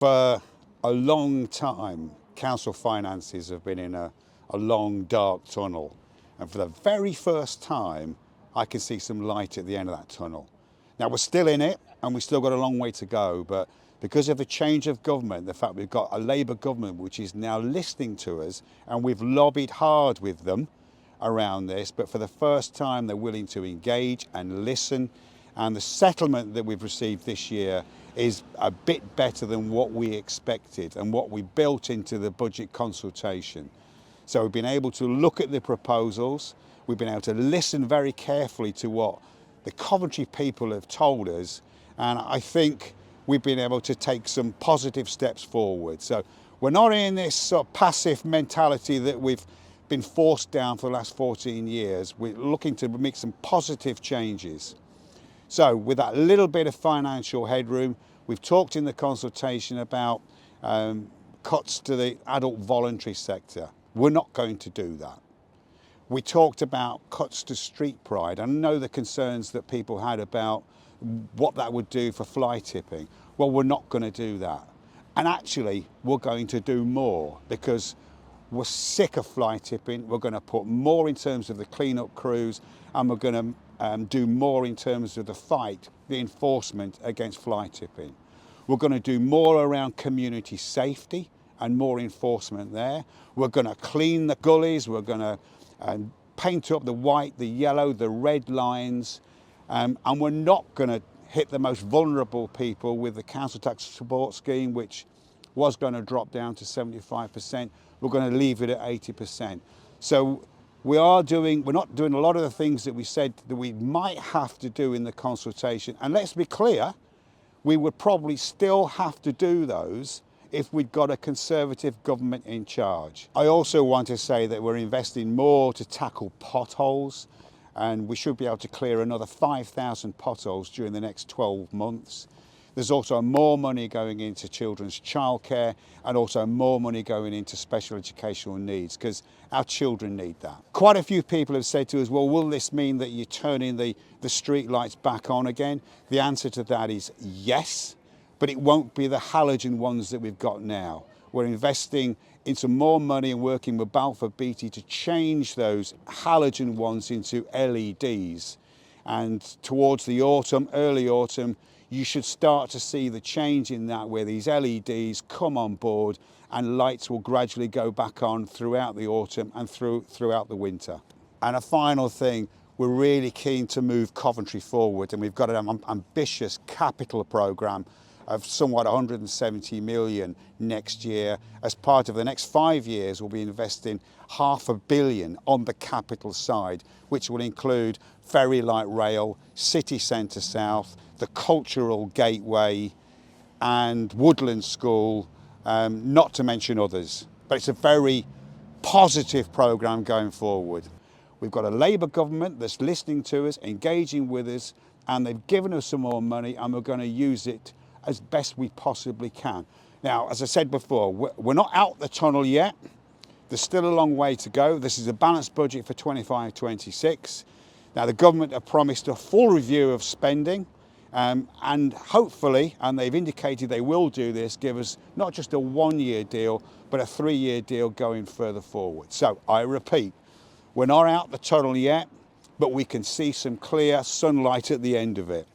For a long time, council finances have been in a long, dark tunnel. And for the very first time, I can see some light at the end of that tunnel. Now, we're still in it and we've still got a long way to go. But because of the change of government, the fact we've got a Labour government which is now listening to us, and we've lobbied hard with them around this, but for the first time, they're willing to engage and listen. And the settlement that we've received this year is a bit better than what we expected and what we built into the budget consultation. So we've been able to look at the proposals, we've been able to listen very carefully to what the Coventry people have told us, and I think we've been able to take some positive steps forward. So we're not in this sort of passive mentality that we've been forced down for the last 14 years. We're looking to make some positive changes. So with that little bit of financial headroom, we've talked in the consultation about cuts to the adult voluntary sector. We're not going to do that. We talked about cuts to street pride. I know the concerns that people had about what that would do for fly tipping. Well, we're not going to do that. And actually, we're going to do more because we're sick of fly tipping. We're going to put more in terms of the clean-up crews, and we're going to do more in terms of the fight, the enforcement against fly tipping. We're going to do more around community safety and more enforcement there. We're going to clean the gullies. We're going to paint up the white, the yellow, the red lines, and we're not going to hit the most vulnerable people with the council tax support scheme, which was going to drop down to 75%. We're going to leave it at 80%. So we're not doing a lot of the things that we said that we might have to do in the consultation. And let's be clear, we would probably still have to do those if we'd got a Conservative government in charge. I also want to say that we're investing more to tackle potholes, and we should be able to clear another 5,000 potholes during the next 12 months. There's also more money going into children's childcare and also more money going into special educational needs because our children need that. Quite a few people have said to us, well, will this mean that you're turning the street lights back on again? The answer to that is yes, but it won't be the halogen ones that we've got now. We're investing into more money and working with Balfour Beatty to change those halogen ones into LEDs. And towards the autumn, early autumn, you should start to see the change in that where these LEDs come on board and lights will gradually go back on throughout the autumn and throughout the winter. And a final thing, we're really keen to move Coventry forward, and we've got an ambitious capital programme of somewhat 170 million next year. As part of the next 5 years, we'll be investing £500 million on the capital side, which will include ferry light rail, city centre south, the cultural gateway and Woodland School, not to mention others. But it's a very positive programme going forward. We've got a Labour government that's listening to us, engaging with us, and they've given us some more money, and we're going to use it as best we possibly can. Now, as I said before, we're not out the tunnel yet. There's still a long way to go. This is a balanced budget for 25-26. Now, the government have promised a full review of spending, and hopefully, and they've indicated they will do this, give us not just a 1-year deal, but a 3-year deal going further forward. So I repeat, we're not out the tunnel yet, but we can see some clear sunlight at the end of it.